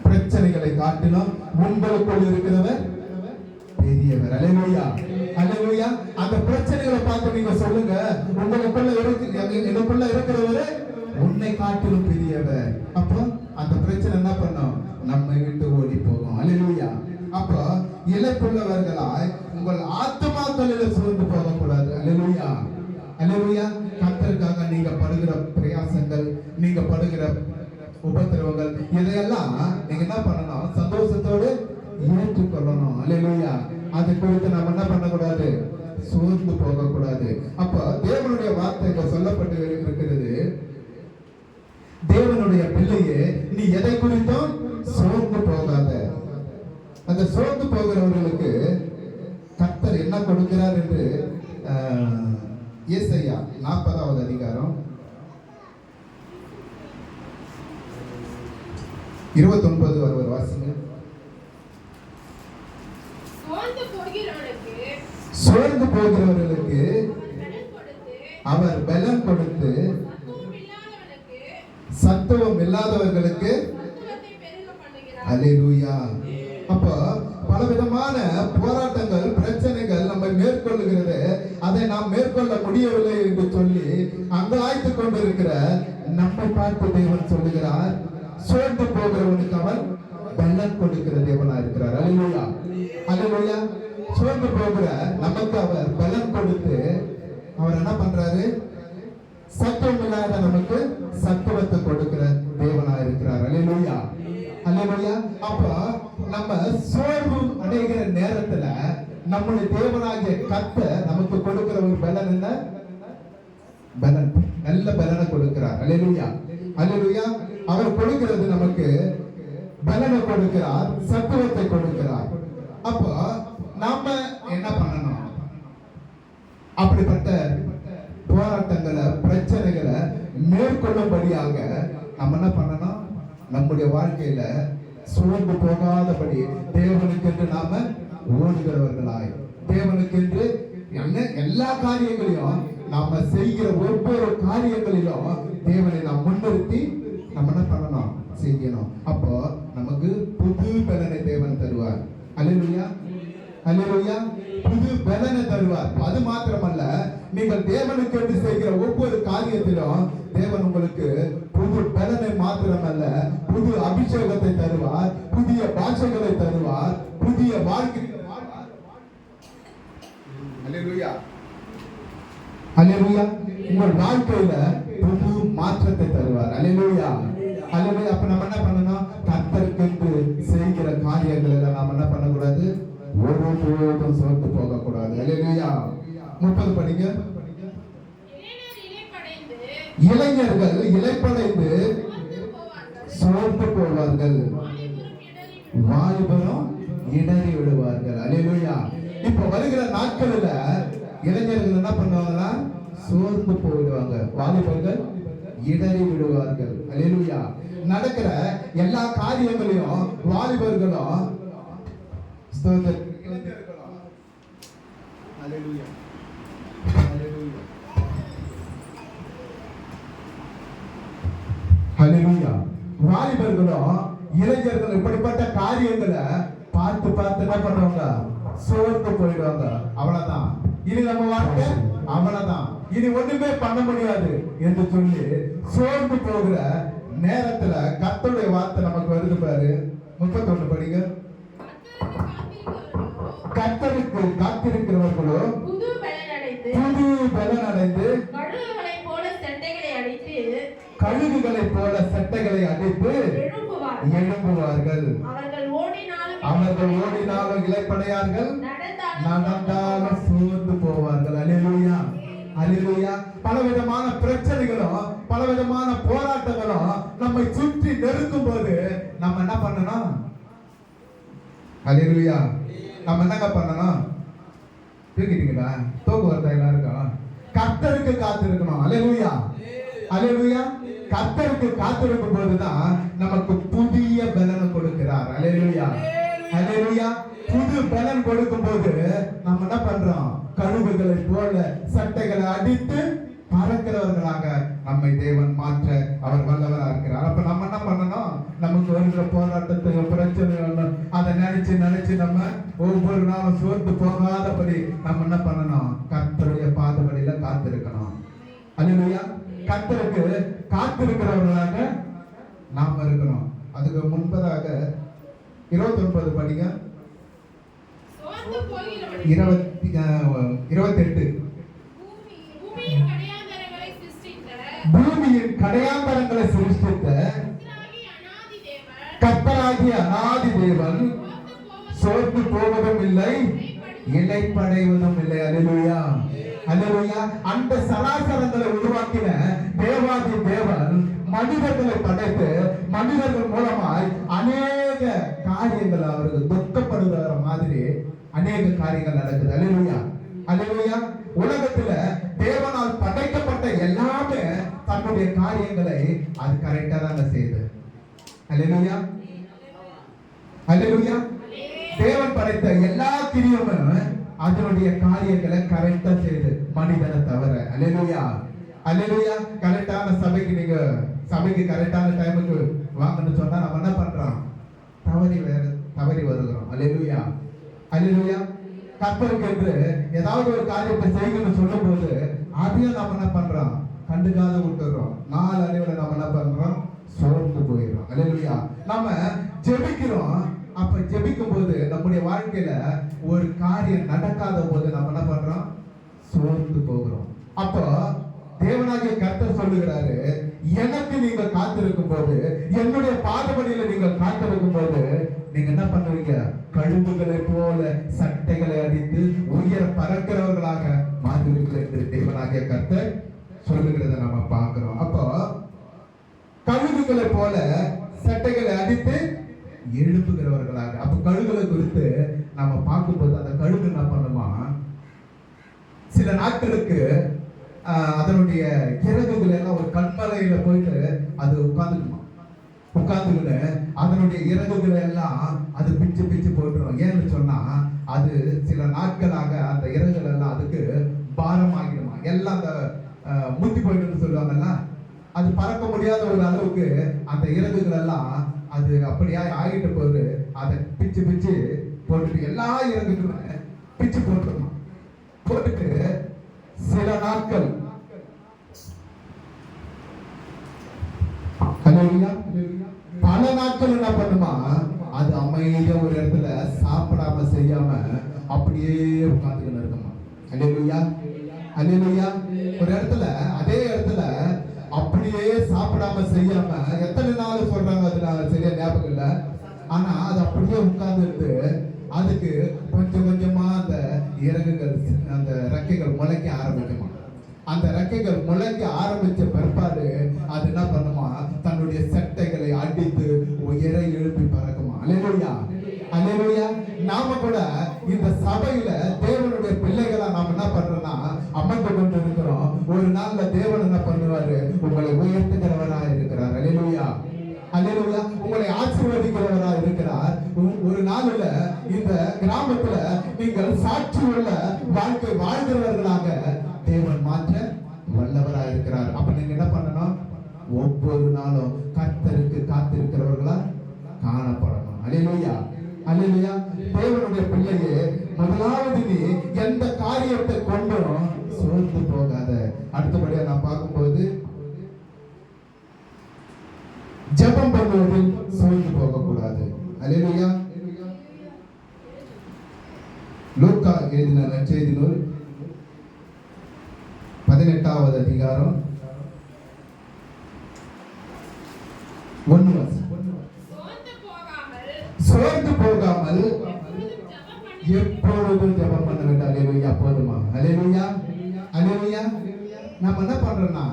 பிரச்சனைகளை காட்டிலும் உங்களுக்குள் இருக்கிறவர் பெரியவர். அல்லேலூயா, அல்லேலூயா. அந்த பிரச்சனைகளை பார்த்து நீங்க சொல்லுங்க, உங்களுக்குள்ள எனக்குள்ள இருக்கிறவரு உன்னை காட்டிலும் பெரியவர். அப்போ அந்த பிரச்சனை என்ன பண்ணும்? நம்மை விட்டு ஓடி போகும். அல்லேலூயா. அப்போ இலக்குள்ளவர்களாய் உங்கள் ஆத்துமாக்களில் சோர்ந்து போகக்கூடாது. அல்லேலூயா, அல்லேலூயா. கர்த்தருக்காக நீங்க படுகிற பிரயாசங்கள், நீங்க படுகிற உபத்திரவங்கள், இதையெல்லாம் நீங்க என்ன பண்ணணும்? சந்தோஷத்தோடு ஏற்றுக்கொள்ளணும். அல்லேலூயா. அது குறித்து நாம் என்ன பண்ணக்கூடாது? சோர்ந்து போகக்கூடாது. அப்ப தேவனுடைய வார்த்தை சொல்லப்பட்டு இருக்கிறது, தேவனுடைய பிள்ளையே நீ எதை குறித்தும் சோர்ந்து போகாத. அந்த சோர்ந்து போகிறவர்களுக்கு கர்த்தர் என்ன கொடுக்கிறார் என்று ஏசாயா 40வது அதிகாரம் 29 வருவர் வாசிங்க. சோர்ந்து போகிறவர்களுக்கு அவர் பலன் கொடுத்து சத்துவம் இல்லாதவர்களுக்கு அல்லேலூயா. அப்ப பலவிதமான போராட்டங்கள், பிரச்சனைகள் நம்ம மேற்கொள்ளுகிறது. அதை நாம் மேற்கொள்ள முடியவில்லை என்று சொல்லி அங்கலாய்த்து கொண்டிருக்கிற நம்மை பார்த்து தேவன் சொல்லுகிறார், சோர்ந்து போகிறவனுக்கு அவன் பலன் கொடுக்கிற தேவனா இருக்கிறார். அல்லேலூயா, அல்லேலூயா. சோர்ந்து போகிற நமக்கு அவர் பலன் கொடுத்து அவர் என்ன பண்றாரு? சத்துவம் இல்லாத நமக்கு சத்துவத்தை கொடுக்கிற தேவனா இருக்கிறார். அல்லேலூயா, அல்லேலூயா. அப்ப நம்ம சோர்வு அடைகிற நேரத்துல நம்முடைய தேவனாகிய கர்த்தர் நமக்கு கொடுக்கிற ஒரு பலன் என்ன? பலன், நல்ல பலனை கொடுக்கிறார். அல்லேலூயா, அல்லேலூயா. அவர் கொடுக்கிறது நமக்கு பலனை கொடுக்கிறார், சத்துவத்தை கொடுக்கிறார். அப்போ நாம என்ன பண்ணணும்? அப்படிப்பட்ட போராட்டங்களை, பிரச்சனைகளை மேற்கொள்ளும்படியாக நம்ம என்ன பண்ணணும்? நம்முடைய வாழ்க்கையில சோர்ந்து போகாதபடி தேவனுக்கு என்று நாம ஓடுகிறவர்களாய், தேவனுக்கு என்று எல்லா காரியங்களையும் நாம செய்கிற ஒவ்வொரு காரியங்களிலும் தேவனை நாம் முன்னிறுத்தி நம்ம என்ன பண்ணணும்? செய்யணும். அப்போ நமக்கு புது பலனை தேவன் தருவார். அல்லேலூயா, அல்லேலூயா. புது பலனை தருவார். அது மாத்திரமல்ல, நீங்கள் தேவனுக்கு என்று செய்கிற ஒவ்வொரு காரியத்திலும் தேவன் உங்களுக்கு புது பலனை மாத்திரமல்ல, புது அபிஷேகத்தை தருவார், புதிய பாஷைகளை தருவார், புதிய வாழ்க்கை. அல்லேலூயா, அல்லேலூயா. உங்கள் வாழ்க்கையில புது மாற்றத்தை தருவார். அல்லேலூயா, அல்லேலூயா. அப்ப நம்ம என்ன பண்ணணும்? கர்த்தருக்கு என்று செய்கிற காரியங்கள் எல்லாம் நாம என்ன பண்ணக்கூடாது? ஒருபோதும் சோர்ந்து போகக்கூடாது. அல்லேலூயா. 30 படிங்க. இளைஞர்கள் இளைப்படைந்து சோர்ந்து போவார்கள், வாலிபரும் இடறி விடுவார்கள். அல்லேலூயா. இப்ப வருகிற நாட்களில் இளைஞர்கள் என்ன பண்ணுவாங்கன்னா சோர்ந்து போயிடுவாங்க, வாலிபர்கள் இடறி விடுவார்கள். அல்லேலூயா. நடக்கிற எல்லா காரியங்களையும் வாலிபர்களும் வாலிபர்களும் இளைஞர்கள் இப்படிப்பட்ட காரியங்களை பார்த்து பார்த்து என்ன பண்ணுவாங்க? சோர்ந்து போயிடுவாங்க. அவ்வளவுதான், இனி நம்ம வாழ்க்கை அவ்வளவுதான், இனி ஒண்ணுமே பண்ண முடியாது என்று சொல்லி சோர்ந்து போகிற நேரத்துல கர்த்தருடைய வார்த்தை நமக்கு வருது பாரு. 31 படிங்க. கர்த்தருக்கு காத்திருக்கிறவர்களோ புது பலன் அடைந்து கழுகுகளை போல சட்டைகளை அடித்து எழும்புவார்கள். அவர்கள் ஓடினாலும் இளைப்படையார்கள், நடந்தாலும் சோர்ந்து போவார்கள். அல்லேலூயா, அல்லேலூயா. பலவிதமான பிரச்சனைகளும் பலவிதமான போராட்டங்களும் நம்மை சுற்றி நெருக்கும் போது நம்ம என்ன பண்ணணும்? அல்லேலூயா. நம்ம என்னங்க பண்ணணும்? தூக்கிட்டீங்களா? தூக்கு வருதா எல்லாருக்கும்? கர்த்தருக்கு காத்திருக்கணும். அல்லேலூயா, அல்லேலூயா. கர்த்தருக்கு காத்திருக்கும் போதுதான் நமக்கு புதிய பலனை கொடுக்கிறார். அல்லேலூயா, அல்லேலூயா. புது பலன் கொடுக்கும் போது நம்ம என்ன பண்றோம்? கழுகுகளை போல சட்டைகளை அடித்து பறக்கிறவர்களாக நம்மை தேவன் மாற்ற அவர் வல்லவராக இருக்கிறார். அப்ப நம்ம என்ன பண்ணணும்? நமக்கு வருகிற போராட்டத்தையும் பிரச்சனைகளும் அதை நினைச்சு நினைச்சு நம்ம ஒவ்வொரு நாளும் சோர்ந்து போகாதபடி நம்ம என்ன பண்ணணும்? கர்த்தருடைய பாதபடியில காத்திருக்கணும். அல்லேலூயா. கர்த்தருக்கு காத்திருக்கிறவர்களாக நாம் இருக்கணும். அதுக்கு முன்பதாக 29 படிங்க. 28. பூமியின் கடையாந்தரங்களை சிருஷ்டித்த கர்த்தராகிய அநாதி தேவன் சோர்ந்து போவதும் இல்லை, இளைப்படைவதும் இல்லை. அல்லேலூயா. அல்லேலூயா. அந்த சராசரங்களை உருவாக்கின தேவாதி தேவன் மனிதர்களை படைத்து மனிதர்கள் மூலமாய் அநேக காரியங்கள் அவருக்கு துக்கப்படுகிற மாதிரி அநேக காரியங்கள் நடக்குது. அல்லேலூயா. அல்லேலூயா. உலகத்துல தேவனால் படைக்கப்பட்ட எல்லாமே தன்னுடைய காரியங்களை அது கரெக்டா தாங்க செய்யுது. அல்லேலூயா. அல்லேலூயா. தேவன் படைத்த எல்லா கிரியமும் அதனுடைய காரியங்களை கரெக்டா செய்யுது, மனிதனை தவிர. அல்லேலூயா. அல்லேலூயா. கரெக்டான சபைக்கு கரெக்டான டைமுக்கு வாங்கன்னு சொன்னா நம்ம என்ன பண்றோம்? தவறி வருகிறோம். அல்லேலூயா. அல்லேலூயா. கர்த்தருக்கு என்று ஏதாவது ஒரு காரியத்தை செய்யணும்னு சொல்லும் போது அதையும் நம்ம என்ன பண்றோம்? கண்டுக்காத விட்டுறோம். நாலு அறிவுல நம்ம என்ன பண்றோம்? சோர்ந்து போயிடும். அல்லேலூயா. நம்ம ஜெபிக்கிறோம். அப்ப ஜெபிக்கும் போது நம்முடைய வாழ்க்கையில ஒரு காரியம் நடக்காத போது நம்ம என்ன பண்றோம்? சோர்ந்து போகிறோம். அப்போ தேவனாகிய கர்த்தர் சொல்லுகிறாரு, எனக்கு நீங்க காத்திருக்கும் போது, என்னுடைய பாதபடியில நீங்கள் காத்திருக்கும் போது நீங்க என்ன பண்ணுவீங்க? கழுகுகளை போல சட்டைகளை அடித்து உயர பறக்கிறவர்களாக மாறுவீர்கள் என்று தேவனாகிய கர்த்தர் சொல்லுகிறத நம்ம பார்க்கிறோம். அப்போ கழுகுகளை போல சட்டைகளை அடித்து எழுப்புகிறவர்களாக. அப்ப கழுகுகளை குறித்து நம்ம பார்க்கும்போது அந்த கழுகு என்ன பண்ணுமா? சில நாட்களுக்கு அதனுடைய இறகுகள் எல்லாம் ஒரு கண்மலையில போயிட்டு அது உட்கார்ந்துக்கிட்டு அதனுடைய இறகுகளை எல்லாம் அது பிச்சு பிச்சு போட்டுரும். ஏன்னு சொன்னா அது சில நாட்களாக அந்த இறகுகள் எல்லாம் அதுக்கு பாரம் ஆகிடுமா. எல்லாம் அந்த முத்தி போயிட்டு சொல்லுவாங்கல்ல, அது பறக்க முடியாத ஒரு அளவுக்கு அந்த இறகுகள் எல்லாம் அது அப்படியா ஆகிட்ட போது அதை பிச்சு பிச்சு போட்டுட்டு எல்லா இறகுகளும் பிச்சு போட்டுருமா. போட்டுட்டு சில நாட்கள் பல நாட்கள் என்ன பண்ணுமா? அது அமைதியா ஒரு இடத்துல சாப்பிடாம செய்யாம அப்படியே உட்கார்ந்துட்டு இருக்குமா. அல்லேலூயா. அல்லேலூயா. ஒரு இடத்துல அதே இடத்துல அப்படியே சாப்பிடாம செய்யாம எத்தனை நாள் சொல்றாங்க அது நான் சரியா ஞாபகம் இல்லை. ஆனா அது அப்படியே உட்கார்ந்துட்டு அதுக்கு கொஞ்சம் கொஞ்சமா அந்த இறகுகள் அந்த ரெக்கைகள் முளைக்க ஆரம்பிக்குமா. அந்த ரெக்கைகள் முளைக்க ஆரம்பிச்ச பிற்பாடு அது என்ன பண்ணுமா? தன்னுடைய சட்டைகளை அடித்து உயர எழுப்பி பறக்குமா. அல்லேலூயா. அல்லேலூயா. நாம கூட இந்த சபையில தேவனுடைய பிள்ளைகளா நாம என்ன பண்றோம்னா அமர்ந்து கொண்டு இருக்கிறோம். ஒரு நாள்ல தேவன் என்ன பண்ணுவாரு? உங்களை உயர்த்துகிறவராக இருக்கிறார். அல்லேலூயா. அல்லேலூயா. உங்களை ஆசீர்வதிக்கிறவராக இருக்கிறார். ஒரு நாள்ல இந்த கிராமத்துல நீங்கள் சாட்சி உள்ள வாழ்க்கை வாழ்கிறவர்களாக தேவன் மாற்ற வல்லவராக இருக்கிறார். அப்ப நீங்க என்ன பண்ணணும்? ஒவ்வொரு நாளும் கர்த்தருக்கு காத்திருக்கிறவர்களா காணப்படணும். அல்லேலூயா. அல்லேலூயா. தேவனுடைய பிள்ளையே, முதலாவது நீ எந்த காரியத்தை கொண்டும் சோர்ந்து போகாத. அடுத்தபடியா நான் பார்க்கும்போது ஜெபம் பண்ணுவதில் சோர்ந்து போகக்கூடாது. அல்லேலூயா. லூக்கா எழுதின நற்செய்தி நூல் 18வது அதிகாரம் 1 சோர்ந்து போகாமல் எப்பொழுதும் ஜெபம் பண்ண வேண்டும். அல்லேலூயா. போதுமா? அல்லேலூயா. அல்லேலூயா. நம்ம என்ன பண்றோம்னா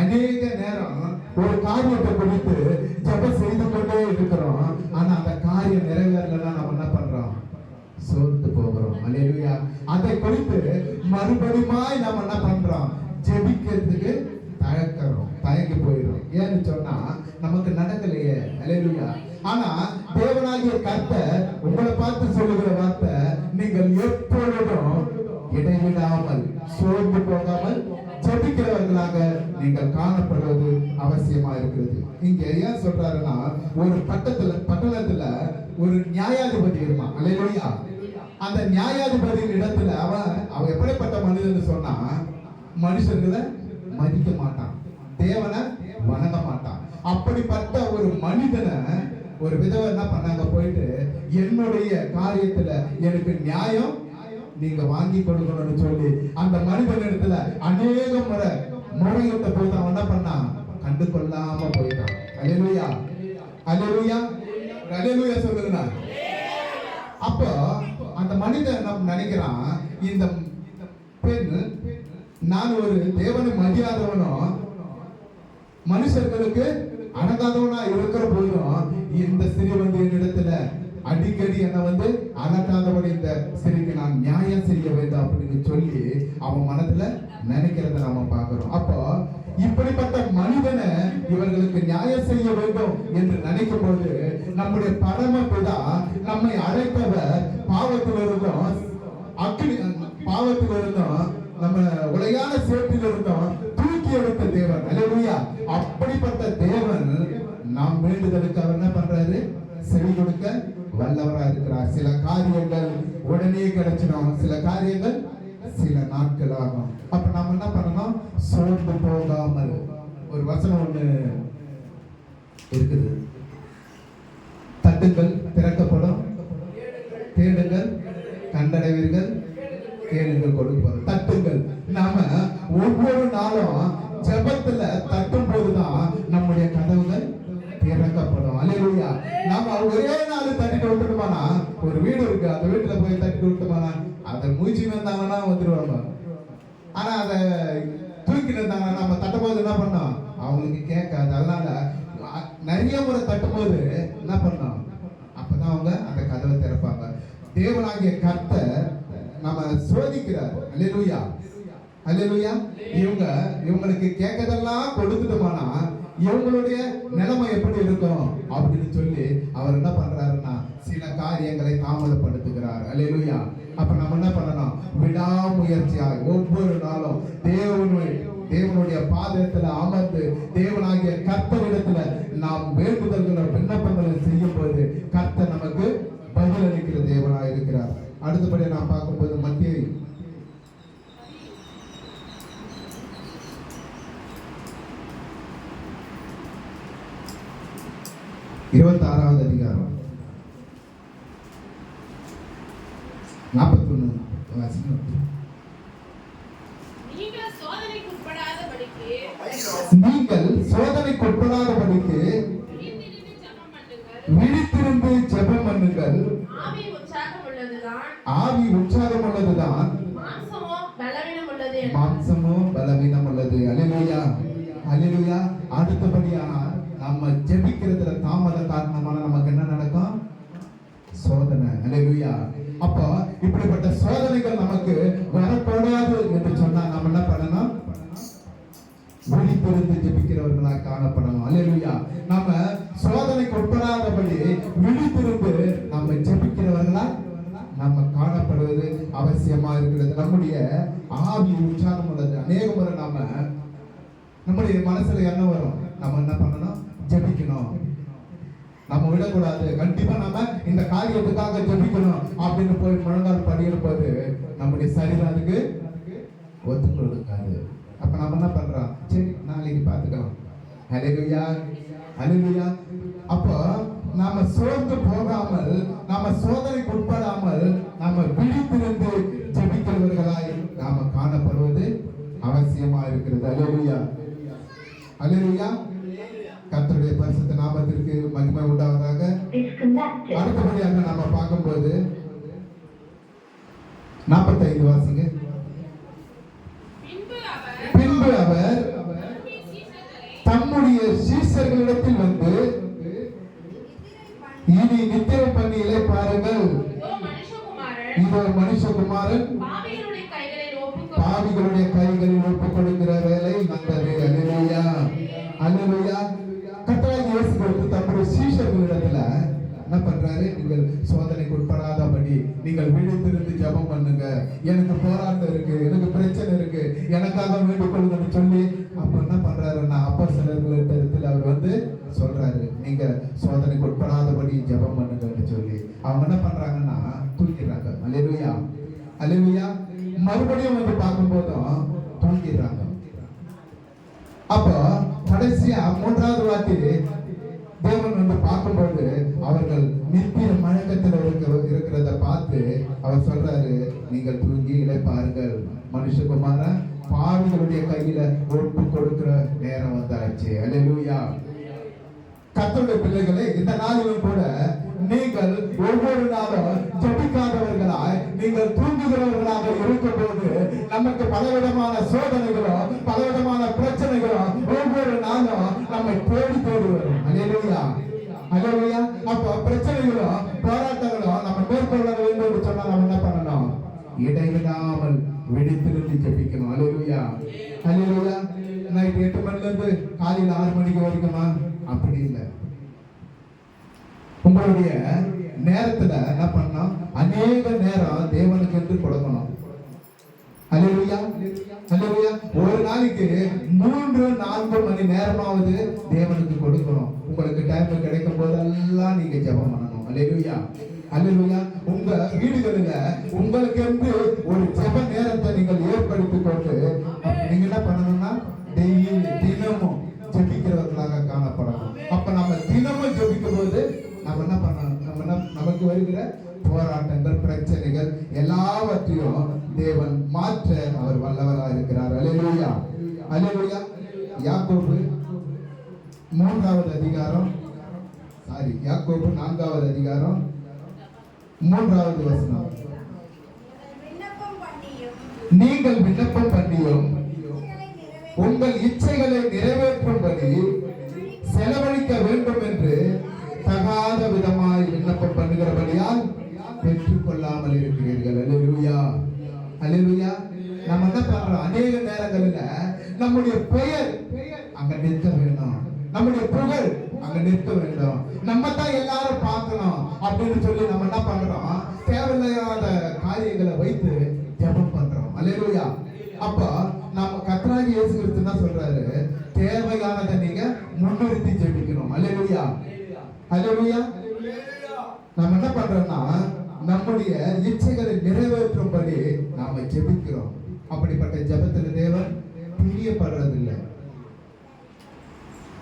அநேக நேரம் ஒரு காரியத்தை குறித்து ஜெபம் செய்து கொண்டே இருக்கிறோம். ஆனா அந்த காரியம் நிறைவேறலன்னா நம்ம என்ன பண்றோம்? சோர்ந்து போகிறோம். அல்லேலூயா. அதை குறித்து மறுபடியும் நம்ம என்ன பண்றோம்? ஜெபிக்கிறதுக்கு தயங்கி போயிடும். ஏன்னு சொன்னா நமக்கு நடக்கலையே. அல்லேலூயா. ஆனா தேவனாகிய கர்த்தர் உங்களை பார்த்து சொல்லுகிற வார்த்தை, நீங்கள் எப்பொழுதும் இடைவிடாமல் சோர்ந்து போகாமல் ஜெபிக்கிறவர்களாக நீங்கள் காணப்படுவது அவசியமா இருக்கிறது. இங்க ஏன் சொல்றாருன்னா, ஒரு பட்டணத்துல ஒரு நியாயாதிபதி இருந்தான். அல்லேலூயா. அந்த நியாயாதிபதியின் இடத்துல அவன் எப்படிப்பட்ட மனிதன் சொன்னா, மனுஷர்களை மதிக்க மாட்டான், தேவனை வணங்க மாட்டான். அப்படிப்பட்ட ஒரு மனிதனை ஒரு விதவை என்ன பண்ணாங்க, போயிட்டு என்னுடைய காரியத்துல எனக்கு நியாயம் நீங்க வாங்கி கொடுக்கணும்னு சொல்லி அந்த மனிதன் இடத்துல அநேக முறையிட்ட போது அவன் என்ன பண்ணான், கண்டு கொள்ளாம போயிட்டான். அல்லேலூயா, அல்லேலூயா, அல்லேலூயா சொல்லுங்க. அப்போ அந்த மனிதன் நம்ம நினைக்கிறான், இந்த பெண் நான் ஒரு தேவனை மதியாதவனோ மனுஷர்களுக்கு அடங்காதவனா இருக்கிற போதும் இந்த ஸ்திரீ என்னிடத்துல அடிக்கடி என்ன அலட்டாதபடி இந்த ஸ்திரீக்கு நான் நியாயம் செய்ய வேண்டும் அப்படின்னு சொல்லி அவன் மனதுல நினைக்கிறத நாம பார்க்கிறோம். அப்போ இப்படிப்பட்ட மனிதனை இவர்களுக்கு நியாயம் செய்ய வேண்டும் என்று நினைக்கும் போது நம்முடைய பரமபிதா நம்மை அழைத்தவர் பாவத்திலிருந்தும் நம்ம உலகான சேற்றில் இருந்தோம் தூக்கி எடுத்த தேவன். அல்லேலூயா. அப்படிப்பட்ட தேவன் நாம் வேண்டுதலுக்கு அவர் என்ன பண்றாரு, செவி கொடுக்க வல்லவரா இருக்கிறார். சில காரியங்கள் உடனே கிடைச்சிடும், சில காரியங்கள் சில நாட்கள் ஆகும். அப்ப நம்ம என்ன பண்ணணும், சோர்ந்து போகாமல். ஒரு வசனம் ஒண்ணு இருக்குது, தட்டுங்கள் திறக்கப்படும், தேடுங்கள் கண்டடைவீர்கள், கேளுங்கள் கொடுப்போம். தட்டுங்கள். நாம ஒவ்வொரு நாளும் ஜெபத்துல தட்டும் போதுதான் நம்முடைய கதவுகள் திறக்கப்படும். அல்லேலூயா. நாம ஒரே நாள் தட்டிட்டு விட்டுட்டோமானா, ஒரு வீடு இருக்கு, அந்த வீட்டுல போய் தட்டிட்டு விட்டுட்டோமானா அதை மூச்சு வந்தாங்கன்னா வந்துருவாங்க. ஆனா அதை தூக்கி இருந்தாங்கன்னா நம்ம தட்டும் போது என்ன பண்ணோம், அவங்களுக்கு கேட்காது. அதனால நிறைய முறை தட்டும் போது என்ன பண்ணோம், அப்பதான் அவங்க அந்த கதவை திறப்பாங்க. தேவனாகிய கர்த்தர் நம்ம சோதிக்கிறார். அல்லேலூயா, அல்லேலூயா. இவங்களுக்கு கேட்கதெல்லாம் கொடுத்துட்டோமானா இவங்களுடைய நிலைமை எப்படி இருக்கும் அப்படின்னு சொல்லி அவர் என்ன பண்றாருன்னா சில காரியங்களை தாமதப்படுத்துகிறார். அல்லேலூயா. அப்ப நம்ம என்ன பண்ணணும், விடாமுயற்சியாய் ஒவ்வொரு நாளும் தேவனுடைய பாதத்துல அமர்ந்து தேவனாகிய கர்த்தரிடத்துல நாம் வேண்டுதல்களை விண்ணப்பங்களை செய்யும் போது கர்த்தர் நமக்கு பதிலளிக்கிற தேவனாய் இருக்கிறார். அடுத்தபடியாக நாம் பார்க்கும்போது மத்திய 26வது அதிகாரம் 41 வசனம். நீங்கள் சோதனைக்குட்படாதபடிக்கு விழித்திருந்து ஜெபம் பண்ணுங்கள். ஆவி உற்சாகம் உள்ளதுதான், மாம்சமோ பலவீனம் உள்ளது. அல்லேலூயா, அல்லேலூயா. அடுத்தபடியாக நம்ம ஜெபிக்கிறதுல தாமத காரணமான நமக்கு என்ன நடக்கும், சோதனை. அல்லேலூயா. அப்போ இப்படிப்பட்ட சோதனைகள் நமக்கு வரக்கூடாது என்று சொன்னா நம்ம என்ன பண்ணணும், விழித்திருந்து ஜெபிக்கிறவர்களாக காணப்படணும். அல்லேலூயா. நம்ம சோதனைக்கு உட்படாதபடி விழித்திருந்து நம்ம ஜெபிக்கிறவர்களா நம்ம காணப்படுவது அவசியமா இருக்கிறது. நம்முடைய ஆவி உற்சாகம் உள்ளது. அநேக முறை நாம நம்முடைய மனசுல என்ன வரும், நம்ம என்ன பண்ணணும், ஜெபிக்கணும், நம்ம விடக்கூடாது, கண்டிப்பா நம்ம இந்த காரியத்துக்காக ஜெபிக்கணும் அப்படின்னு போய் முழங்கால் படியிருப்பது நம்முடைய சரீரம் அதுக்கு ஒத்துக்கொடுக்காது. அப்ப நம்ம என்ன பண்றோம், சரி நாளைக்கு பார்த்துக்கலாம். அல்லேலூயா, அல்லேலூயா. அப்போ நாம சோர்ந்து போகாமல், நாம சோதனைக்கு உட்படாமல், நாம விழித்திருந்து ஜெபிக்கிறவர்களாய் நாம காணப்படுவது அவசியமா இருக்கிறது. அல்லேலூயா, அல்லேலூயா. கர்த்தருடைய பரிசுத்த நாமத்திற்கு மகிமை உண்டாவதாக. அடுத்தபடியாக நாம பார்க்கும்போது 45 வாசிங்க. பின்பு அவர் தம்முடைய சீஷர்களிடத்தில் வந்து, இனி நித்திரை பண்ணி இளைப்பாருங்கள், இதோ மனுஷகுமாரன் பாவிகளுடைய கைகளில் ஒப்புக் கொடுக்கிற வேலை வந்தது. அல்லேலூயா, அல்லேலூயா. கர்த்தராகிய இயேசு கிறிஸ்து தம்முடைய சீஷர்களிடத்துல என்ன பண்றாரு, நீங்கள் சோதனைக்கு உட்படாதபடி நீங்கள் விழித்திருந்து ஜெபம் பண்ணுங்க. எனக்கு போராட்டம் இருக்கு, எனக்கு பிரச்சனை இருக்கு, எனக்காக வேண்டிக் கொள்ளுங்கன்னு சொல்லி அப்ப என்ன பண்றாருன்னா அப்போஸ்தலர்களிடத்தில் அவர் வந்து சொல்றாரு, நீங்க சோதனைக்கு உட்படாதபடி ஜெபம் பண்ணுங்கன்னு சொல்லி. அவங்க என்ன பண்றாங்கன்னா தூங்கிடுறாங்க. அல்லேலூயா, அல்லேலூயா. மறுபடியும் வந்து பார்க்கும் போதும் தூங்கிடுறாங்க. அப்போ கடைசியா மூன்றாவது வாட்டி தேவன் வந்து பார்க்கும்போது அவர்கள் நித்திய மயக்கத்தில் இருக்கிறத பார்த்து அவர் சொல்றாரு, நீங்கள் தூங்கி இளைப்பாருங்கள், மனுஷகுமாரன் பாவிகளுடைய கையில ஒப்பு கொடுக்கிற நேரம் வந்தாச்சு. அல்லேலூயா. கர்த்தருடைய பிள்ளைகளே, இந்த நாளிலும் கூட நீங்கள் ஒவ்வொரு நாளும் ஜெபிக்காதவர்களாய் நீங்கள் தூங்குகிறவர்களாக இருக்கும்போது நமக்கு பலவிதமான சோதனைகளோ பலவிதமான பிரச்சனைகளோ ஒவ்வொரு நாளும் நம்மை தேடி வரும். அல்லேலூயா, அல்லேலூயா. அப்போ பிரச்சனைகளோ போராட்டங்களோ நம்ம மேற்கொள்ள வேண்டும் என்று சொன்னா நம்ம என்ன பண்ணணும்? இடைவிடாமல் விழித்திருந்து ஜெபிக்கணும். அல்லேலூயா, அல்லேலூயா. நைட் 8 மணில இருந்து காலையில் 6 மணிக்கு வரைக்குமா? அப்படி இல்லை. உங்களுடைய நேரத்துல என்ன பண்ணணும்? அநேக நேரம் தேவனுக்கு என்று கொடுக்கணும். அல்லேலூயா, அல்லேலூயா. ஒரு நாளைக்கு 3-4 மணி நேரமாவது தேவனுக்கு கொடுக்கணும். உங்களுக்கு டைம் கிடைக்கும் போதெல்லாம் நீங்க ஜெபம் பண்ணணும். அல்லேலூயா, அல்லேலூயா. உங்க வீடுகளில உங்களுக்கு என்று ஒரு ஜெப நேரத்தை நீங்கள் ஏற்படுத்திக் கொண்டு நீங்க என்ன பண்ணணும்னா தினமும் ஜெபிக்கிறவர்களாக காணப்படணும். அப்ப நம்ம தினமும் ஜெபிக்கும் போது நம்ம என்ன பண்ணணும்? நமக்கு வருகிற போராட்டங்கள் பிரச்சனைகள் எல்லாவற்றையும் தேவன் மாற்ற அவர் வல்லவராக இருக்கிறார். அல்லேலூயா, அல்லேலூயா. யாக்கோபு 4வது அதிகாரம் 3வது வசனம். நீங்கள் விண்ணப்பம் பண்ணியும் உங்கள் இச்சைகளை நிறைவேற்றும்படி செலவழிக்க வேண்டும் என்று தகாத விதமாய் விண்ணப்பம் பண்ணுகிறபடியால் பெற்றுக் கொள்ளாமல் இருக்கிறீர்கள். அல்லேலூயா, அல்லேலூயா. நம்ம என்ன பண்றோம்? அநேக நேரங்களில் நம்முடைய பெயர் அங்க நிற்க வேண்டும், நம்முடைய புகழ் அங்க நிற்க வேண்டும், நம்ம தான் எல்லாரும் பார்க்கணும் அப்படின்னு சொல்லி நம்ம என்ன பண்றோம்? தேவையில்லாத காரியங்களை வைத்து ஜெபம் பண்றோம். அல்லேலூயா. அப்போ நம்ம கர்த்தராகிய இயேசு கிறிஸ்து என்ன சொல்றாரு? தேவையானதை நீங்க முன்னிறுத்தி ஜெபிக்கணும். அல்லேலூயா, அல்லேலூயா. நம்ம என்ன பண்றோம்னா நம்முடைய இச்சைகளை நிறைவேற்றும்படி நாம ஜெபிக்கிறோம். அப்படிப்பட்ட ஜெபத்தில் தேவன் பிரியப்படுறதில்லை.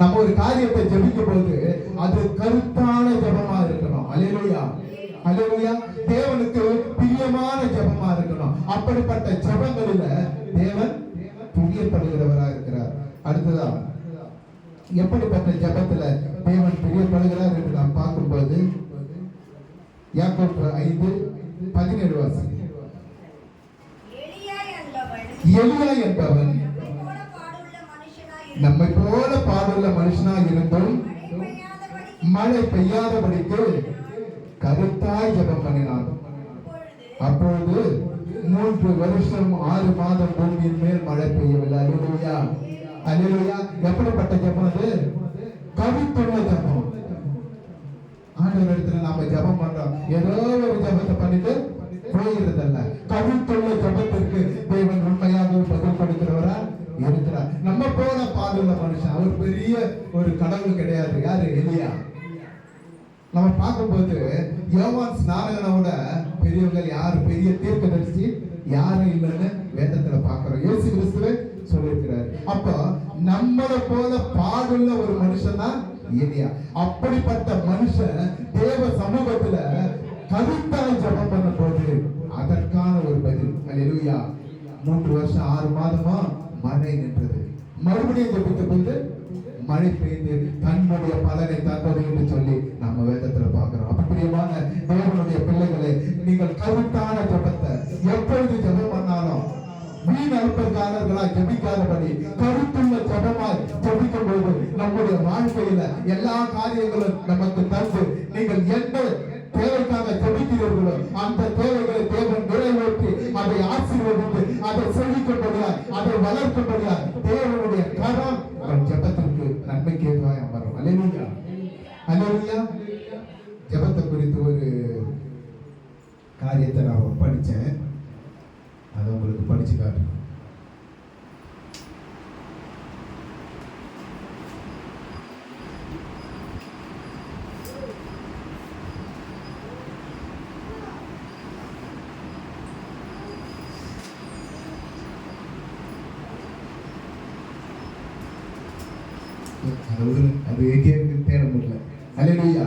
நம்ம ஒரு காரியத்தை ஜெபிக்கும் போது அது கருத்தான ஜெபமா இருக்கணும். அல்லேலூயா, அல்லேலூயா. தேவனுக்கு பிரியமான ஜெபமா இருக்கணும். அப்படிப்பட்ட ஜெபங்களில தேவன் பிரியப்படுகிறவராக இருக்கிறார். அடுத்ததா எப்படிப்பட்ட ஜெபத்துல தேவன் பிரியப்படுகிறார் என்று நாம் பார்க்கும்போது யாக்கோபு 5:17 வாசி. எலியா என்பவன் நம்மை போல பாடுள்ள மனுஷனாக இருந்தும் மழை பெய்யாதபடிக்கு கருத்தாய் ஜெபம் பண்ணினான். அப்பொழுது 3 வருஷம் 6 மாதம் பூமியின் மேல் மழை பெய்யவில்லை. அல்லேலூயா, அல்லேலூயா. எப்படிப்பட்ட ஜெபம் அது? கருத்துள்ள ஜெபம். ஆண்டவர் இடத்துல நாம ஜெபம் பண்றோம், ஏதோ ஒரு ஜெபத்தை பண்ணிட்டு போகிறதல்ல. கருத்துள்ள ஜெபத்திற்கு தேவன் உண்மையாக பதில் கொடுக்கிறவரா இருக்கிறார். நம்ம போல பாடுள்ள மனுஷன், அவர் பெரிய ஒரு கடவுள் கிடையாது. யாரு? எலியா. நம்ம பார்க்கும்போது யோவான் ஸ்நானகனோட பெரியவர்கள் யாரு? பெரிய தீர்க்கதரிசி யாரும் இல்லைன்னு வேதத்துல பார்க்கிறோம். இயேசு கிறிஸ்துவே சொல்லியிருக்கிறார். அப்போ நம்மளை போல பாடுள்ள ஒரு மனுஷன் தான் எலியா. அப்படிப்பட்ட மனுஷன் தேவ சமூகத்துல கருத்தாய் ஜெபம் பண்ண போது அதற்கான ஒரு பதில். அல்லேலூயா. 3 வருஷம் 6 மாதமா மழை நின்றது. மறுபடியும் ஜெபித்த போது மழை பெய்து தன்னுடைய பலனை தந்தது என்று சொல்லி நம்ம வேதத்துல பார்க்கிறோம். அப்படியேமான தேவனுடைய பிள்ளைகளே, நீங்கள் கருத்தான ஜெபத்தை எப்பொழுது ஜெபம் பண்ணாலும் வீண் அல்பகாரர்களாய் ஜெபிக்காதபடி கருத்துள்ள ஜெபமாய் ஜெபிக்கும் போது நம்முடைய வாழ்க்கையில எல்லா காரியங்களும் நமக்கு தந்து நீங்கள் எந்த தேவைக்காக ஜெபிக்கிறீர்களோ அந்த தேவைகளை தேவன் நிறைவேற்றி அதை ஆசீர்வதித்து அதை செழிக்கும்படியாய் அதை வளர்க்கும்படியாய் தேவனுடைய கரம் ஜெபத்திற்கு நன்மைக்கு ஏதுவாய் அமரும். அல்லேலூயா, அல்லேலூயா. ஜெபத்தை குறித்து ஒரு காரியத்தை நான் படிச்சேன், அதை உங்களுக்கு படிச்சு காட்டுறேன். அது எங்கே தேட முடியல. அல்லேலூயா,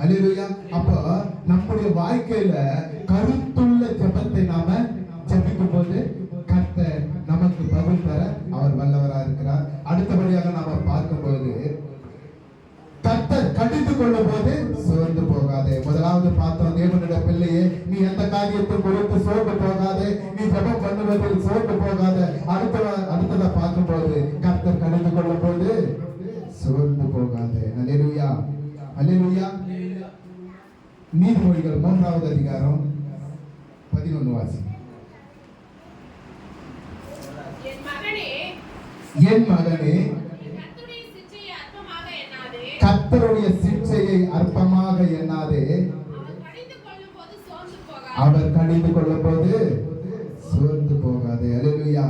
அல்லேலூயா. அப்போ நம்முடைய வாழ்க்கையில கருத்துள்ள ஜெபத்தை நாம ஜெபிக்கும் போது கர்த்தர் நமக்கு பதில் தர அவர் வல்லவராக இருக்கிறார். அடுத்தபடியாக நாம பார்க்கும்போது கர்த்தர் கடிந்து கொள்ளும் போது சோர்ந்து போகாதே. முதலாவது பார்த்தோம், தேவனுடைய பிள்ளையே, நீ எந்த காரியத்தை குறித்து சோர்ந்து போகாதே, நீ ஜெபம் பண்ணுவதில் சோர்ந்து போகாதே. அடுத்தத பார்க்கும்போது கர்த்தர் கடிந்து கொள்ளும் போது சோர்ந்து போகாதே. அல்லேலூயா, அல்லேலூயா. நீதிமொழிகள் 3வது அதிகாரம் 11 வாசி. என் மகனே, கர்த்தருடைய சிட்சையை அற்பமாக எண்ணாதே, அவர் கடிந்து கொள்ளும் போது சோர்ந்து போகாதே. அல்லேலூயா,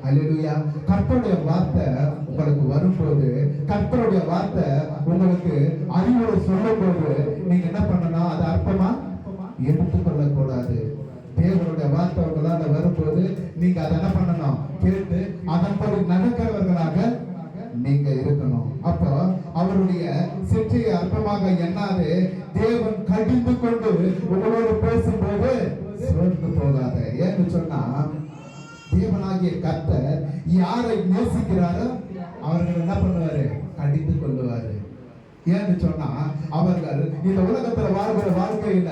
அல்லேலூயா. கர்த்தருடைய வார்த்தை உங்களுக்கு வரும்போது, கர்த்தருடைய வார்த்தை உங்களுக்கு அறிவுரை சொல்லும் போது நீங்க என்ன பண்ணணும்? அது அற்பமா எடுத்துக்கொள்ள கூடாது. தேவனுடைய வார்த்தை உங்களால வரும்போது நீங்க அதை என்ன பண்ணணும்? கேட்டு அதன்படி நடக்கிறவர்களாக நீங்க இருக்கணும். அப்போ அவருடைய சிற்றையை அற்பமாக எண்ணாது, தேவன் கடிந்து கொண்டு உங்களோடு பேசும்போது சோர்ந்து போகாத. ஏன்னு சொன்னா, தேவனாகிய கர்த்தர் யாரை நேசிக்கிறாரோ அவர்கள் என்ன பண்ணுவாரு? கடிந்து கொள்ளுவாரு. ஏன்னு சொன்னா, அவர்கள் இந்த உலகத்துல வாழ்கிற வாழ்க்கையில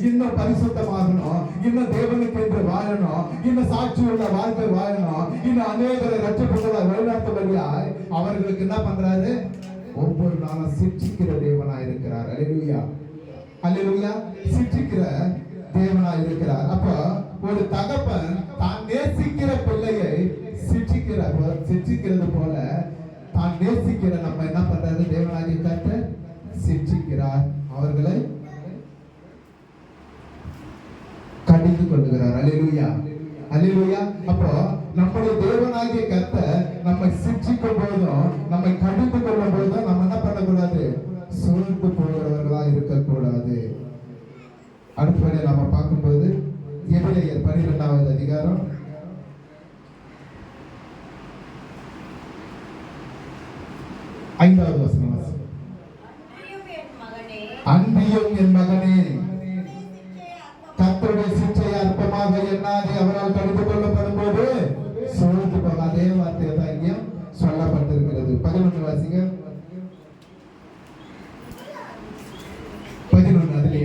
இன்னும் பரிசுத்தமாகணும், இன்னும் தேவனுக்கு என்று வாழணும், இன்னும் சாட்சி உள்ள வாழ்க்கை வாழணும், இன்னும் அநேகரை ரட்சிப்புகளை வழிநடத்தும்படியாய் அவர்களுக்கு என்ன பண்றாரு? ஒவ்வொரு நாளும் சிட்சிக்கிற தேவனாய் இருக்கிறார். அல்லேலூயா, அல்லேலூயா. சிட்சிக்கிற தேவனாய் இருக்கிறார். அப்ப ஒரு தகப்பன் தான் நேசிக்கிற பிள்ளையை சிட்சிக்கிறது போல தான் நேசிக்கிற நம்ம என்ன பண்றாரு? தேவனாகிய கர்த்தர் சிட்சிக்கிறார், அவர்களை கடிந்து கொள்கிறார். அல்லேலூயா, அல்லேலூயா. அப்போ நம்முடைய தேவனாகிய கர்த்தர் நம்மை சிட்சிக்கும் போதும் நம்மை கடிந்து கொள்ளும் போதும் நம்ம என்ன பண்ணக்கூடாது? சோர்ந்து போகிறவர்களா இருக்கக்கூடாது. அடுத்தபடியாக நாம பார்க்கும்போது எபிரேயர் 12வது அதிகாரம் 5வது வசனம். அன்பியும் என் மகனே, கர்த்தருடைய சிட்சையை அற்பமாக எண்ணாதே, அவரால் கடிந்து கொள்ளப்படும் போது சோர்ந்து போக. அதே வார்த்தையை தான் இங்கேயும் சொல்லப்பட்டிருக்கிறது. 11 வாசிங்க. 11 அதிலே,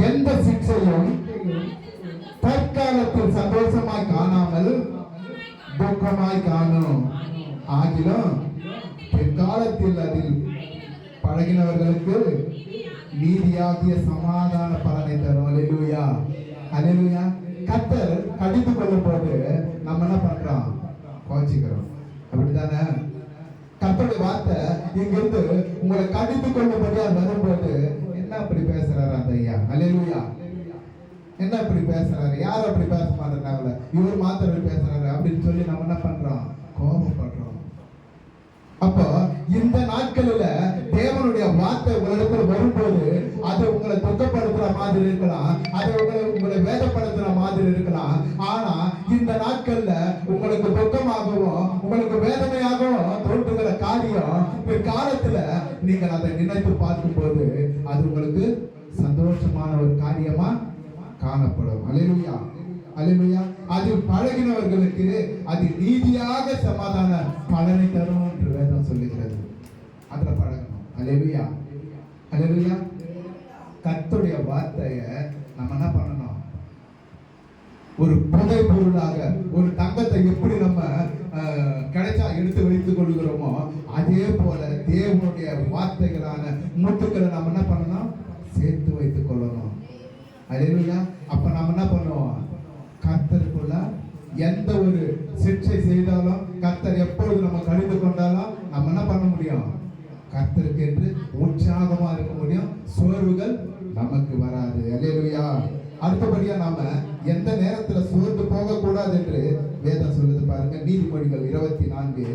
எந்த சிட்சையும் தற்காலத்தில் சந்தோஷமாய் காணாமல் துக்கமாய் காணும், ஆகிலும் பிற்காலத்தில் அதில் பழகினவர்களுக்கு நீதியாகிய சமாதான பலனை தரும். அல்லேலூயா, அல்லேலூயா. கர்த்தர் கடிந்து கொள்ளும் போது நம்ம என்ன பண்றோம்? கோச்சிக்கிறோம். அப்படித்தானே? கர்த்தருடைய வார்த்தை இங்கிருந்து உங்களை கடிந்து கொள்ளும்படியா வரும்போது என்ன அப்படி பேசுறாரு அந்த ஐயா? அல்லேலூயா. என்ன அப்படி பேசுறாரு? யாரும் அப்படி பேச மாட்டேங்கிறாங்களே, இவர் மாத்திரம் பேசுறாரு அப்படின்னு சொல்லி நம்ம என்ன பண்றோம்? கோபப்படுறோம். அப்போ இந்த நாட்களில தேவனுடைய வார்த்தை உங்களிடத்தில் வரும்போது அது உங்களை துக்கப்படுத்துற மாதிரி இருக்கலாம், அது உங்களை வேதப்படுத்துற மாதிரி இருக்கலாம். ஆனா இந்த நாட்கள்ல உங்களுக்கு துக்கமாகவும் உங்களுக்கு வேதனையாகவும் தோன்றுகிற காரியம் பிற்காலத்துல நீங்கள் அதை நினைத்து பார்க்கும்போது அது உங்களுக்கு சந்தோஷமான ஒரு காரியமா காணப்படும். அல்லேலூயா, அல்லேலூயா. அதில் பழகினவர்களுக்கு அது நீதியாக சமாதான பலனை தரும் என்று வேதம் சொல்லுகிறது. அதுல பழகணும். அல்லேலூயா, அல்லேலூயா. கர்த்தருடைய வார்த்தையை நம்ம என்ன பண்ணணும்? ஒரு புதை பொருளாக, ஒரு தங்கத்தை எப்படி நம்ம கிடைச்சா எடுத்து வைத்துக் கொள்கிறோமோ அதே போல தேவனுடைய வார்த்தைகளான முத்துக்களை நம்ம என்ன பண்ணணும்? சேர்த்து வைத்துக் கொள்ளணும். அல்லேலூயா. அப்ப நம்ம என்ன பண்ணுவோம்? கர்த்தருக்குள்ள எந்த ஒரு சிக்ஷை செய்தாலும், கர்த்தர் எப்பொழுது நம்ம கடிந்து கொண்டாலும் நம்ம என்ன பண்ண முடியும்? கர்த்தருக்கு என்று உற்சாகமா இருக்க முடியும். சோர்வுகள் நமக்கு வராது. அல்லேலூயா. அடுத்தபடியா நாம எந்த நேரத்துல சோர்ந்து போக கூடாது என்று வேதம் சொல்லுது பாருங்க. நீதிமொழிகள் 24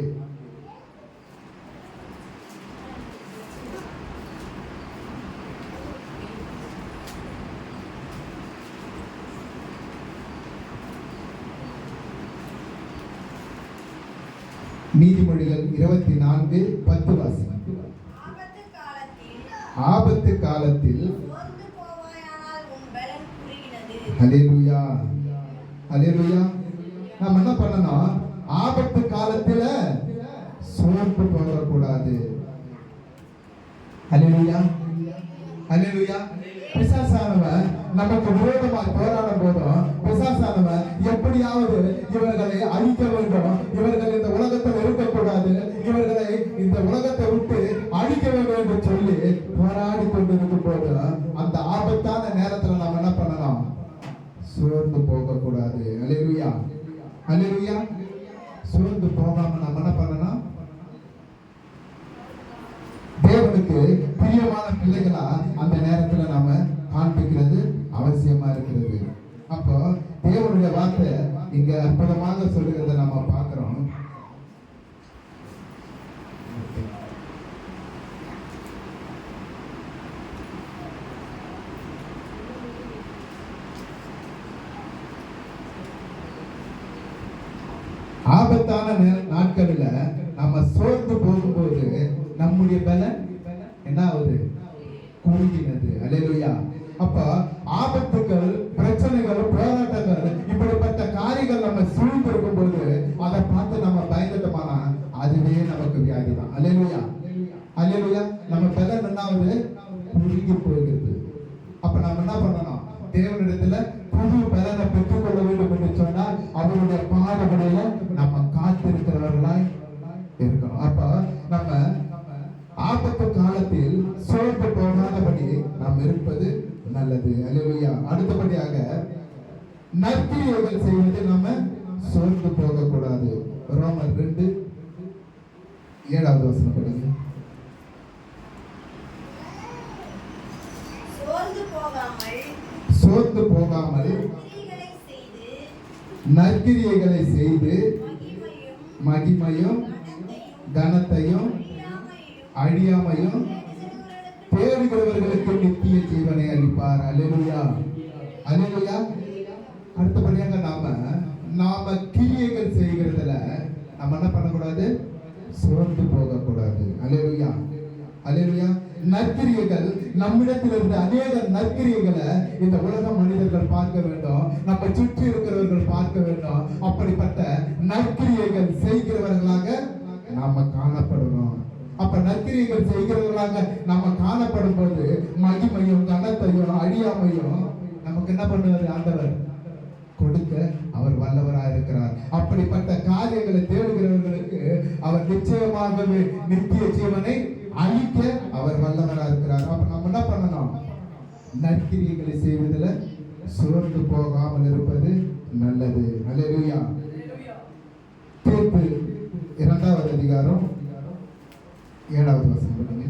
நீதிமொழிகள் 24 நீதிமொழிகள் 24:10 வாசி. ஆபத்து காலத்தில் ஹல்லேலூயா ஹல்லேலூயா. நம்ம என்ன பண்ணணும்? ஆபத்து காலத்துல சோர்ந்து போகக்கூடாது. ஹல்லேலூயா ஹல்லேலூயா. பிசாசானவன் நமக்கு விரோதமாக போராடும் போதும் பிசாசானவன் எப்படியாவது இவர்களை அழிக்க வேண்டும், இவர்கள் இந்த உலகத்தில் இருக்கக்கூடாது, இவர்களை இந்த உலகத்தை விட்டு அழிக்க வேண்டும் என்று சொல்லி போராடி கொண்டிருக்கும் போது அந்த ஆபத்தான நேரத்துல நம்ம என்ன பண்ணணும்? சோர்ந்து போக கூடாது. ஹல்லேலூயா ஹல்லேலூயா. சோர்ந்து போகாம நம்ம என்ன பண்ணணும்? தேவனுக்கு பிரியமான பிள்ளைகளா அந்த நேரத்துல நாம காண்பிக்கிறது அவசியமா இருக்கிறது. அப்போ தேவனுடைய வார்த்தை இங்க அற்புதமாக சொல்லுகிறத நம்ம பார்க்கிறோம். ஆபத்தான நாட்களில நம்ம சோர்ந்து போகும்போது நம்முடைய பலன் என்ன ஆகுது? குறுகினது. அல்லேலூயா. அப்ப ஆபத்துகள், பிரச்சனைகள், போராட்டங்கள், இப்படிப்பட்ட காரியங்கள் நம்ம சூழ்ந்து இருக்கும் போது அதை பார்த்து நம்ம பயந்துட்டோம்னா அதுவே நமக்கு வியாதி தான். அல்லேலூயா அல்லேலூயா. நம்ம பலன் என்ன ஆகுது? குறுகி போகிறது. அப்ப நம்ம என்ன பண்ணணும்? தேவனிடத்துல புது பலனை பெற்றுக்கொள்ள வேண்டும் என்று சொன்னால் அவருடைய பாடுகளில நம்ம காத்திருக்கிறவர்களாய் இருக்கணும். அப்ப நம்ம ஆபத்து காலத்தில் சோர்ந்து போகாதபடி நாம் இருப்பது நல்லது. அல்லேலூயா. அடுத்தபடியாக நற்கிரியைகள் செய்வது நம்ம சோர்ந்து போகக்கூடாது. ரோமர் 2:7 வசனம் படிங்க. சோர்ந்து போகாமல் நற்கிரியைகளை செய்து மகிமையும் கனத்தையும் அழியாமையும் தேடுகிறவர்களுக்கு நித்திய ஜீவனை அளிப்பார். அல்லேலூயா அல்லேலூயா. அடுத்தபடியாக நாம கிரியைகள் செய்கிறதுல நம்ம என்ன பண்ணக்கூடாது? சோர்ந்து போகக்கூடாது. அல்லேலூயா அல்லேலூயா. நற்கிரியைகள் நம்மிடத்திலிருந்து அநேக நற்கிரியைகளை இந்த உலக மனிதர்கள் பார்க்க வேண்டும், நம்ம சுற்றி இருக்கிறவர்கள் பார்க்க வேண்டும். அப்படிப்பட்ட நற்கிரியைகள் செய்கிறவர்களாக நாம காணப்படணும். அப்ப நற்கிரியைகள் செய்கிறவர்களாக நம்ம காணப்படும் போது மகிமையும் கனத்தையும் அழியாமையும் நமக்கு என்ன பண்ணுவார்? ஆண்டவர் கொடுக்க அவர் வல்லவராக இருக்கிறார். அப்படிப்பட்ட காரியங்களை தேடுகிறவர்களுக்கு அவர் நிச்சயமாகவே நித்திய ஜீவனை அழிக்க அவர் வல்லவராக இருக்கிறார். அப்ப நம்ம என்ன பண்ணணும்? நற்கிரியைகளை செய்வதில் சோர்ந்து போகாமல் இருப்பது நல்லது. அல்லேலூயா. தீர்ப்பு 2வது அதிகாரம் 7வது வசனம் படிங்க.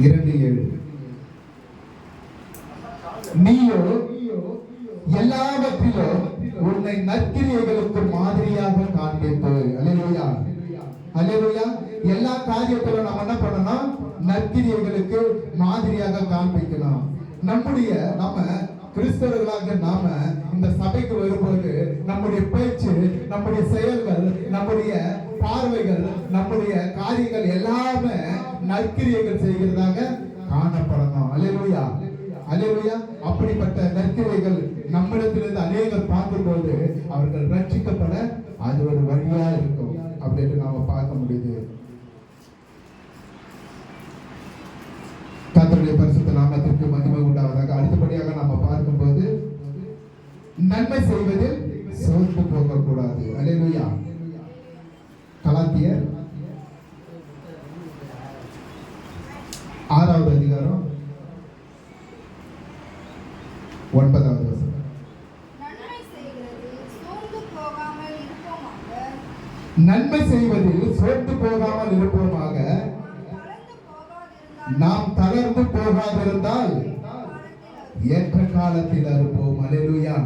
2:7. நீயோ எல்லாவற்றிலும் உன்னை நற்கிரியைகளுக்கு மாதிரியாக காண்பித்து. அல்லேலூயா அல்லேலூயா. எல்லா காரியத்திலும் நம்ம என்ன பண்ணணும்? நற்கிரியைகளுக்கு மாதிரியாக காண்பிக்கணும். நம்ம கிறிஸ்தவர்களாக நாம இந்த சபைக்கு வரும்போது நம்முடைய பேச்சு, நம்முடைய செயல்கள், நம்முடைய பார்வைகள், நம்முடைய காரியங்கள் எல்லாமே நற்கிரியைகள் செய்கிறதாக காணப்படணும். அல்லேலூயா அல்லேலூயா. அப்படிப்பட்ட நற்கிரியைகள் நம்மிடத்திலிருந்து அநேகர் பார்க்கும்போது அவர்கள் ரட்சிக்கப்பட அது ஒரு வழியா இருக்கும் அப்படின்னு நாம பார்க்க முடியுது. கர்த்தருடைய பரிசுத்த நாமத்திற்கு மகிமை உண்டாவதாக. அடுத்தபடியாக நாம பார்க்கும்போது நன்மை செய்வதில் சோர்ந்து போகக்கூடாது. அல்லேலூயா. கலாத்தியர் 6வது அதிகாரம் 9வது வசனம். நன்மை செய்வதில் சோர்ந்து போகாமல் இருப்போமாக, நாம் தளர்ந்து போகாதிருந்தால் ஏற்ற காலத்தில் அறுப்போம். அல்லேலூயா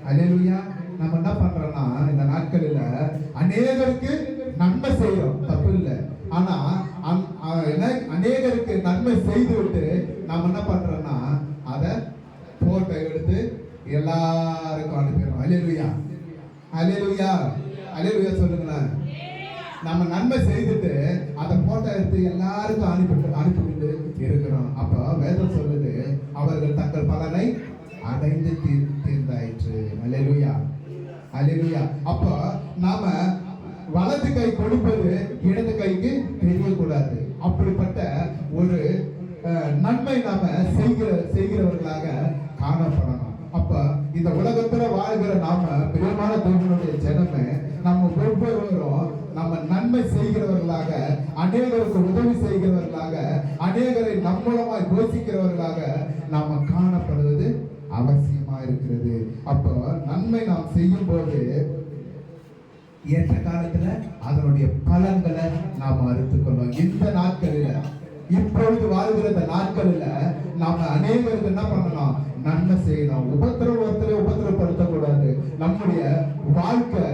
அல்லேலூயா. நம்ம என்ன பண்றோம்னா இந்த நாட்களில் அநேகருக்கு நன்மை செய்யறோம், தப்பு இல்லை. ஆனா அநேகருக்கு நன்மை செய்து விட்டு நம்ம என்ன பண்றோம்னா அதை அல்லேலூயா, அல்லேலூயா சொல்லுங்களேன். நம்ம நன்மை செய்துட்டு அதை போட்டோ எடுத்து எல்லாருக்கும் அனுப்பிட்டு இருக்கிறோம். அப்ப வேதம் சொல்லுது, அவர்கள் தங்கள் பலனை அடைந்து தீர்ந்தாயிற்று. அல்லேலூயா, அல்லேலூயா. அப்ப நாம வலது கை கொடுப்பது இடது கைக்கு தெரியக்கூடாது. அப்படிப்பட்ட ஒரு நன்மை நாம செய்கிறவர்களாக காணப்படணும். அப்ப இந்த உலகத்துல வாழ்கிற நாம பிரியமான தேவனுடைய ஜனமே, நம்ம ஒவ்வொருவரும் நம்ம நன்மை செய்கிறவர்களாக, அநேகருக்கு உதவி செய்கிறவர்களாக, அநேகரை நம்மூலமாய் போஷிக்கிறவர்களாக நாம காணப்படுவது அவசியமா இருக்கிறது. அப்போ நன்மை நாம் செய்யும் போது ஏற்ற காலத்துல அதனுடைய பலன்களை நாம் அறுத்துக்கொள்ளும். இந்த நாட்களில, இப்பொழுது வாழ்கிற இந்த நாட்களில நாம அநேகருக்கு என்ன பண்ணணும்? நன்மை செய்யணும். ஒருத்தரை உபத்திரப்படுத்தக்கூடாது. நம்முடைய வாழ்க்கை,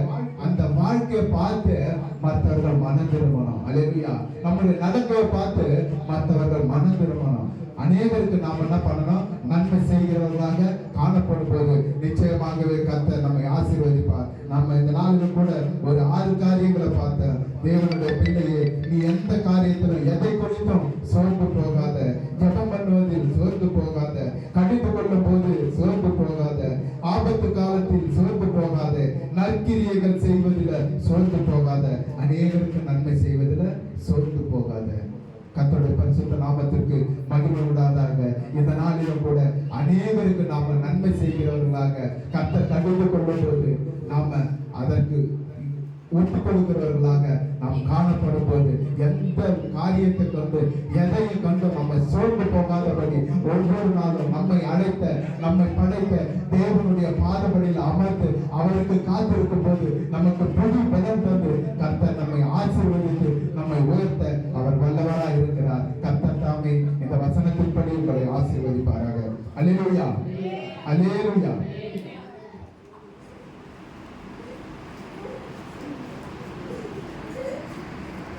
அந்த வாழ்க்கையை பார்த்து மற்றவர்கள் மனம் திரும்பணும். அல்லேலூயா. நம்முடைய நடக்கையை பார்த்து மற்றவர்கள் மனம் திரும்பணும். அநேகருக்கு நாம் என்ன பண்ணணும்? நன்மை செய்கிறவர்களாக காணப்படும் போது நிச்சயமாகவே கர்த்தர் நம்மை ஆசீர்வதிப்பார். நம்ம இந்த நாளிலும் கூட ஒரு 6 காரியங்களை பார்த்தேன். தேவனுடைய பிள்ளையே, நீ எந்த காரியத்திலும் எதை குறித்தும் சோர்ந்து போகாத, ஜெபம் பண்ணுவதில் சோர்ந்து போகாத, கடிந்து கொள்ளும் போது சோர்ந்து போகாத, ஆபத்து காலத்தில் சோர்ந்து போகாத, நற்கிரியைகள் செய்வதில் சோர்ந்து போகாத, அநேகருக்கு நன்மை செய்வதில் சோர்ந்து போகாத. கர்த்தருடைய பரிசுத்த நாமத்திற்கு மகிமை உண்டாதாக. இந்த நாளிலும் கூட அநேகருக்கு நாம நன்மை செய்கிறவர்களாக கர்த்தர் கடிந்து கொள்ளும் போது நாம அதற்கு ஒப்புக் கொடுக்கிறவர்களாக நாம் காணப்படும் போது, எந்த காரியத்தை கொண்டு எதையும் கண்டு நம்ம சோர்ந்து போகாதபடி ஒவ்வொரு நாளும் நம்மை அழைத்த, நம்மை படைத்த தேவனுடைய பாதபடியில் அமர்ந்து அவருக்கு காத்திருக்கும் போது நமக்கு புது பலம் தந்து கர்த்தர் நம்மை ஆசீர்வதித்து நம்மை உயர்த்த அவர் வல்லவராய் இருக்கிறார். கர்த்தர் தாமே இந்த வசனத்தின்படி உங்களை ஆசீர்வதிப்பாராக. அல்லேலூயா, அல்லேலூயா.